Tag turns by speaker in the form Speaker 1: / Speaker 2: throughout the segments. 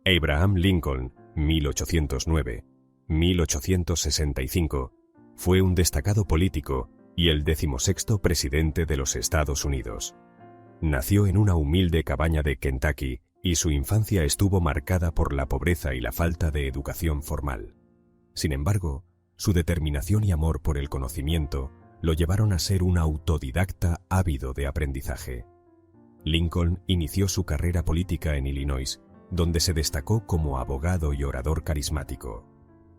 Speaker 1: Abraham Lincoln, 1809-1865, fue un destacado político y el 16º presidente de los Estados Unidos. Nació en una humilde cabaña de Kentucky y su infancia estuvo marcada por la pobreza y la falta de educación formal. Sin embargo, su determinación y amor por el conocimiento lo llevaron a ser un autodidacta ávido de aprendizaje. Lincoln inició su carrera política en Illinois, donde se destacó como abogado y orador carismático.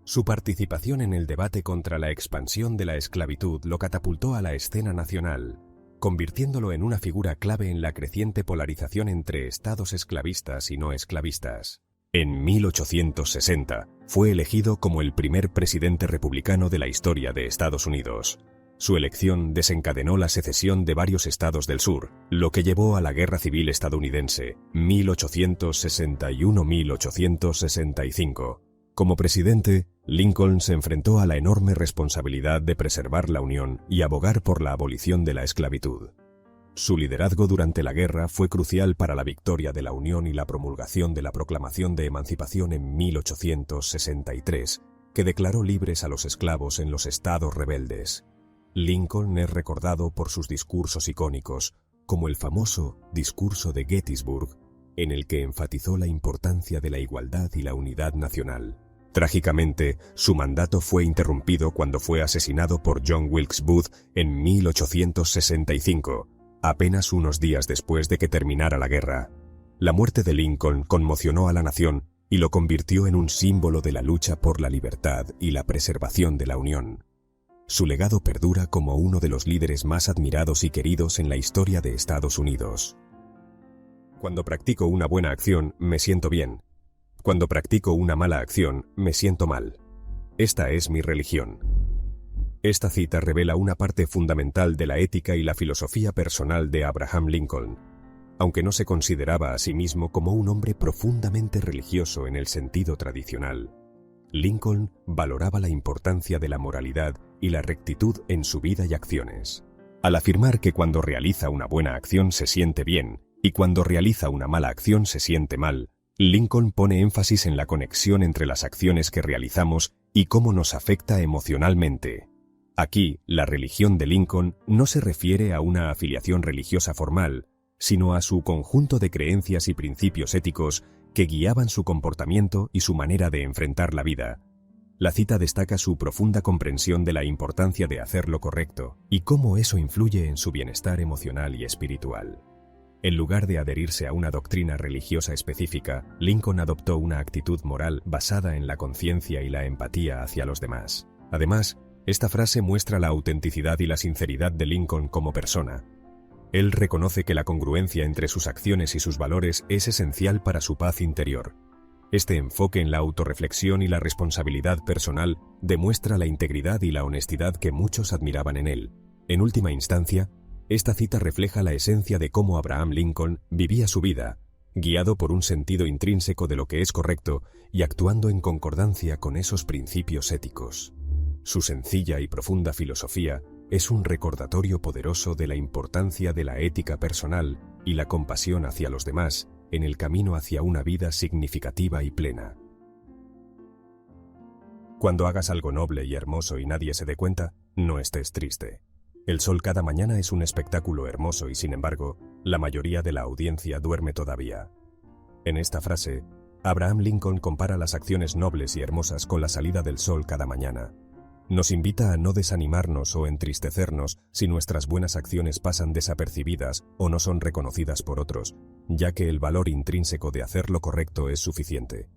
Speaker 1: Su participación en el debate contra la expansión de la esclavitud lo catapultó a la escena nacional, convirtiéndolo en una figura clave en la creciente polarización entre estados esclavistas y no esclavistas. En 1860 fue elegido como el primer presidente republicano de la historia de Estados Unidos. Su elección desencadenó la secesión de varios estados del sur, lo que llevó a la Guerra Civil Estadounidense, 1861-1865. Como presidente, Lincoln se enfrentó a la enorme responsabilidad de preservar la Unión y abogar por la abolición de la esclavitud. Su liderazgo durante la guerra fue crucial para la victoria de la Unión y la promulgación de la Proclamación de Emancipación en 1863, que declaró libres a los esclavos en los estados rebeldes. Lincoln es recordado por sus discursos icónicos, como el famoso discurso de Gettysburg, en el que enfatizó la importancia de la igualdad y la unidad nacional. Trágicamente, su mandato fue interrumpido cuando fue asesinado por John Wilkes Booth en 1865, apenas unos días después de que terminara la guerra. La muerte de Lincoln conmocionó a la nación y lo convirtió en un símbolo de la lucha por la libertad y la preservación de la Unión. Su legado perdura como uno de los líderes más admirados y queridos en la historia de Estados Unidos. Cuando practico una buena acción, me siento bien. Cuando practico una mala acción, me siento mal. Esta es mi religión. Esta cita revela una parte fundamental de la ética y la filosofía personal de Abraham Lincoln. Aunque no se consideraba a sí mismo como un hombre profundamente religioso en el sentido tradicional, Lincoln valoraba la importancia de la moralidad y la rectitud en su vida y acciones. Al afirmar que cuando realiza una buena acción se siente bien y cuando realiza una mala acción se siente mal, Lincoln pone énfasis en la conexión entre las acciones que realizamos y cómo nos afecta emocionalmente. Aquí, la religión de Lincoln no se refiere a una afiliación religiosa formal, sino a su conjunto de creencias y principios éticos que guiaban su comportamiento y su manera de enfrentar la vida. La cita destaca su profunda comprensión de la importancia de hacer lo correcto y cómo eso influye en su bienestar emocional y espiritual. En lugar de adherirse a una doctrina religiosa específica, Lincoln adoptó una actitud moral basada en la conciencia y la empatía hacia los demás. Además, esta frase muestra la autenticidad y la sinceridad de Lincoln como persona. Él reconoce que la congruencia entre sus acciones y sus valores es esencial para su paz interior. Este enfoque en la autorreflexión y la responsabilidad personal demuestra la integridad y la honestidad que muchos admiraban en él. En última instancia, esta cita refleja la esencia de cómo Abraham Lincoln vivía su vida, guiado por un sentido intrínseco de lo que es correcto y actuando en concordancia con esos principios éticos. Su sencilla y profunda filosofía es un recordatorio poderoso de la importancia de la ética personal y la compasión hacia los demás en el camino hacia una vida significativa y plena. Cuando hagas algo noble y hermoso y nadie se dé cuenta, no estés triste. El sol cada mañana es un espectáculo hermoso y, sin embargo, la mayoría de la audiencia duerme todavía. En esta frase, Abraham Lincoln compara las acciones nobles y hermosas con la salida del sol cada mañana. Nos invita a no desanimarnos o entristecernos si nuestras buenas acciones pasan desapercibidas o no son reconocidas por otros, ya que el valor intrínseco de hacer lo correcto es suficiente.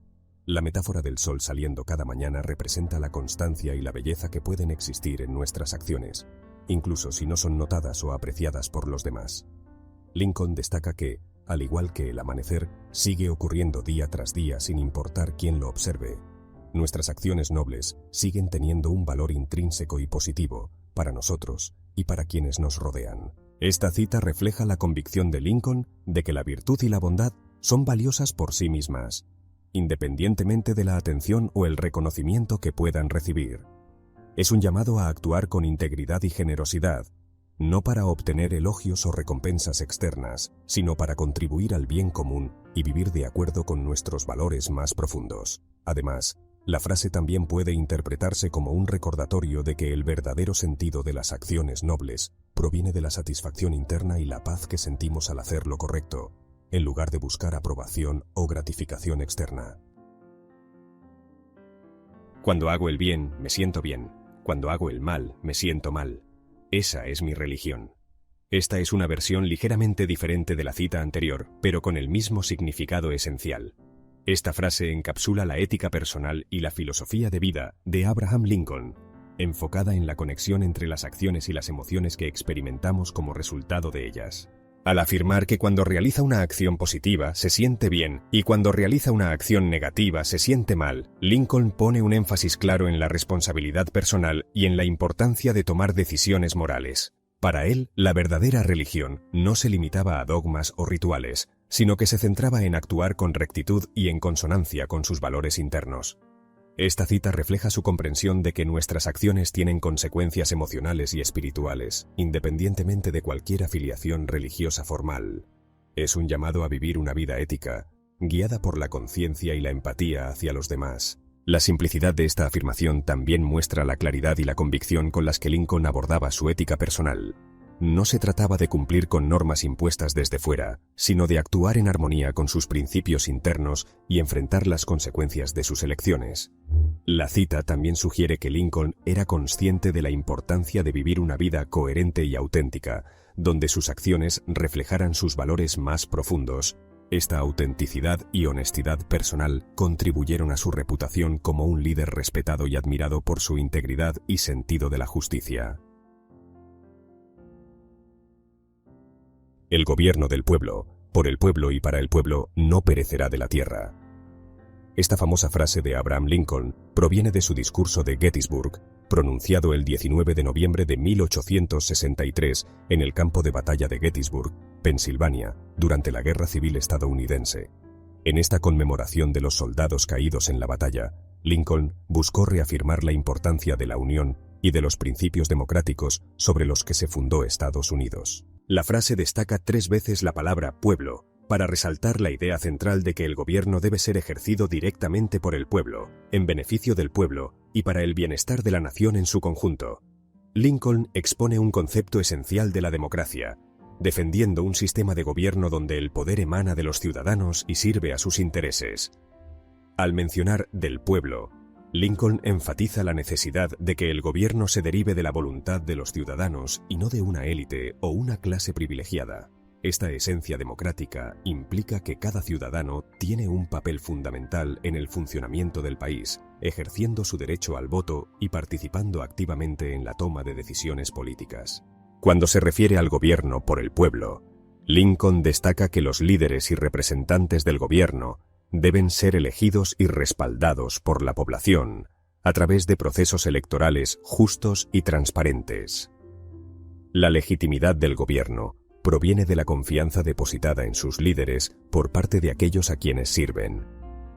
Speaker 1: La metáfora del sol saliendo cada mañana representa la constancia y la belleza que pueden existir en nuestras acciones, incluso si no son notadas o apreciadas por los demás. Lincoln destaca que, al igual que el amanecer, sigue ocurriendo día tras día sin importar quién lo observe. Nuestras acciones nobles siguen teniendo un valor intrínseco y positivo para nosotros y para quienes nos rodean. Esta cita refleja la convicción de Lincoln de que la virtud y la bondad son valiosas por sí mismas, independientemente de la atención o el reconocimiento que puedan recibir. Es un llamado a actuar con integridad y generosidad, no para obtener elogios o recompensas externas, sino para contribuir al bien común y vivir de acuerdo con nuestros valores más profundos. Además, la frase también puede interpretarse como un recordatorio de que el verdadero sentido de las acciones nobles proviene de la satisfacción interna y la paz que sentimos al hacer lo correcto, en lugar de buscar aprobación o gratificación externa. Cuando hago el bien, me siento bien. Cuando hago el mal, me siento mal. Esa es mi religión. Esta es una versión ligeramente diferente de la cita anterior, pero con el mismo significado esencial. Esta frase encapsula la ética personal y la filosofía de vida de Abraham Lincoln, enfocada en la conexión entre las acciones y las emociones que experimentamos como resultado de ellas. Al afirmar que cuando realiza una acción positiva se siente bien y cuando realiza una acción negativa se siente mal, Lincoln pone un énfasis claro en la responsabilidad personal y en la importancia de tomar decisiones morales. Para él, la verdadera religión no se limitaba a dogmas o rituales, sino que se centraba en actuar con rectitud y en consonancia con sus valores internos. Esta cita refleja su comprensión de que nuestras acciones tienen consecuencias emocionales y espirituales, independientemente de cualquier afiliación religiosa formal. Es un llamado a vivir una vida ética, guiada por la conciencia y la empatía hacia los demás. La simplicidad de esta afirmación también muestra la claridad y la convicción con las que Lincoln abordaba su ética personal. No se trataba de cumplir con normas impuestas desde fuera, sino de actuar en armonía con sus principios internos y enfrentar las consecuencias de sus elecciones. La cita también sugiere que Lincoln era consciente de la importancia de vivir una vida coherente y auténtica, donde sus acciones reflejaran sus valores más profundos. Esta autenticidad y honestidad personal contribuyeron a su reputación como un líder respetado y admirado por su integridad y sentido de la justicia. El gobierno del pueblo, por el pueblo y para el pueblo, no perecerá de la tierra. Esta famosa frase de Abraham Lincoln proviene de su discurso de Gettysburg, pronunciado el 19 de noviembre de 1863 en el campo de batalla de Gettysburg, Pensilvania, durante la Guerra Civil estadounidense. En esta conmemoración de los soldados caídos en la batalla, Lincoln buscó reafirmar la importancia de la unión y de los principios democráticos sobre los que se fundó Estados Unidos. La frase destaca 3 veces la palabra pueblo, para resaltar la idea central de que el gobierno debe ser ejercido directamente por el pueblo, en beneficio del pueblo y para el bienestar de la nación en su conjunto. Lincoln expone un concepto esencial de la democracia, defendiendo un sistema de gobierno donde el poder emana de los ciudadanos y sirve a sus intereses. Al mencionar del pueblo, Lincoln enfatiza la necesidad de que el gobierno se derive de la voluntad de los ciudadanos y no de una élite o una clase privilegiada. Esta esencia democrática implica que cada ciudadano tiene un papel fundamental en el funcionamiento del país, ejerciendo su derecho al voto y participando activamente en la toma de decisiones políticas. Cuando se refiere al gobierno por el pueblo, Lincoln destaca que los líderes y representantes del gobierno deben ser elegidos y respaldados por la población a través de procesos electorales justos y transparentes. La legitimidad del gobierno proviene de la confianza depositada en sus líderes por parte de aquellos a quienes sirven.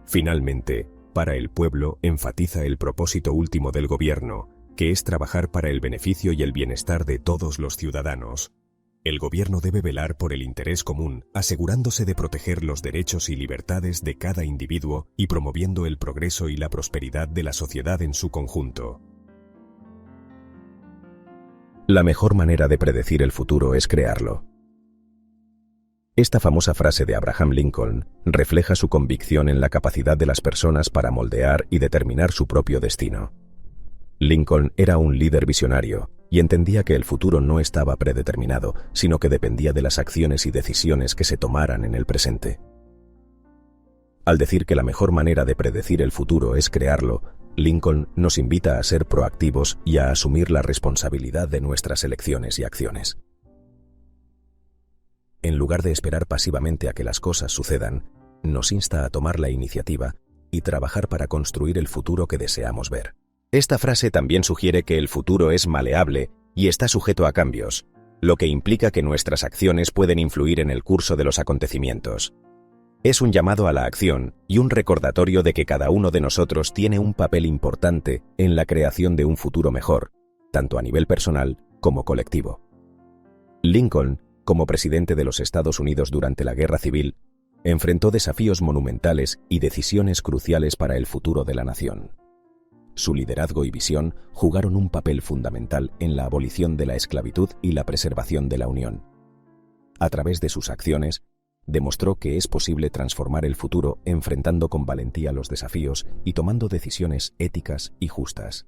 Speaker 1: Finalmente, para el pueblo enfatiza el propósito último del gobierno, que es trabajar para el beneficio y el bienestar de todos los ciudadanos. El gobierno debe velar por el interés común, asegurándose de proteger los derechos y libertades de cada individuo y promoviendo el progreso y la prosperidad de la sociedad en su conjunto. La mejor manera de predecir el futuro es crearlo. Esta famosa frase de Abraham Lincoln refleja su convicción en la capacidad de las personas para moldear y determinar su propio destino. Lincoln era un líder visionario y entendía que el futuro no estaba predeterminado, sino que dependía de las acciones y decisiones que se tomaran en el presente. Al decir que la mejor manera de predecir el futuro es crearlo, Lincoln nos invita a ser proactivos y a asumir la responsabilidad de nuestras elecciones y acciones. En lugar de esperar pasivamente a que las cosas sucedan, nos insta a tomar la iniciativa y trabajar para construir el futuro que deseamos ver. Esta frase también sugiere que el futuro es maleable y está sujeto a cambios, lo que implica que nuestras acciones pueden influir en el curso de los acontecimientos. Es un llamado a la acción y un recordatorio de que cada uno de nosotros tiene un papel importante en la creación de un futuro mejor, tanto a nivel personal como colectivo.
Speaker 2: Lincoln, como presidente de los Estados Unidos durante la Guerra Civil, enfrentó desafíos monumentales y decisiones cruciales para el futuro de la nación. Su liderazgo y visión jugaron un papel fundamental en la abolición de la esclavitud y la preservación de la Unión. A través de sus acciones, demostró que es posible transformar el futuro enfrentando con valentía los desafíos y tomando decisiones éticas y justas.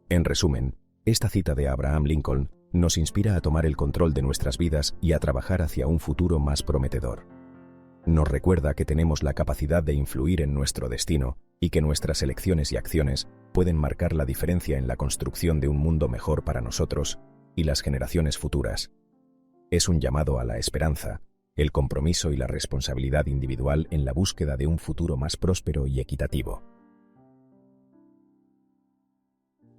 Speaker 2: En resumen, esta cita de Abraham Lincoln nos inspira a tomar el control de nuestras vidas y a trabajar hacia un futuro más prometedor. Nos recuerda que tenemos la capacidad de influir en nuestro destino y que nuestras elecciones y acciones pueden marcar la diferencia en la construcción de un mundo mejor para nosotros y las generaciones futuras. Es un llamado a la esperanza, el compromiso y la responsabilidad individual en la búsqueda de un futuro más próspero y equitativo.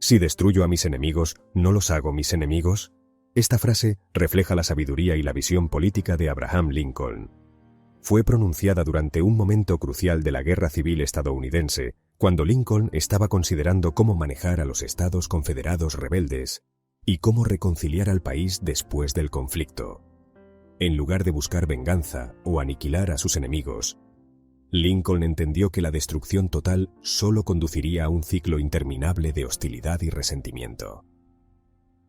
Speaker 1: Si destruyo a mis enemigos, ¿no los hago mis enemigos? Esta frase refleja la sabiduría y la visión política de Abraham Lincoln. Fue pronunciada durante un momento crucial de la Guerra Civil estadounidense, cuando Lincoln estaba considerando cómo manejar a los Estados Confederados rebeldes y cómo reconciliar al país después del conflicto. En lugar de buscar venganza o aniquilar a sus enemigos, Lincoln entendió que la destrucción total solo conduciría a un ciclo interminable de hostilidad y resentimiento.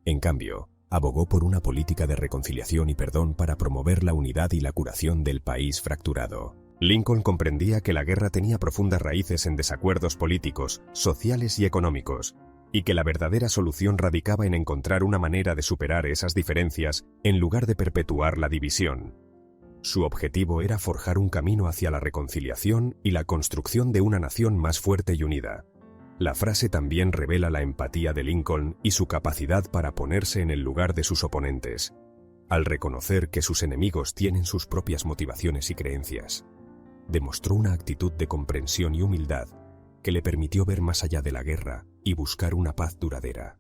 Speaker 1: En cambio, abogó por una política de reconciliación y perdón para promover la unidad y la curación del país fracturado. Lincoln comprendía que la guerra tenía profundas raíces en desacuerdos políticos, sociales y económicos, y que la verdadera solución radicaba en encontrar una manera de superar esas diferencias en lugar de perpetuar la división. Su objetivo era forjar un camino hacia la reconciliación y la construcción de una nación más fuerte y unida. La frase también revela la empatía de Lincoln y su capacidad para ponerse en el lugar de sus oponentes, al reconocer que sus enemigos tienen sus propias motivaciones y creencias. Demostró una actitud de comprensión y humildad que le permitió ver más allá de la guerra y buscar una paz duradera.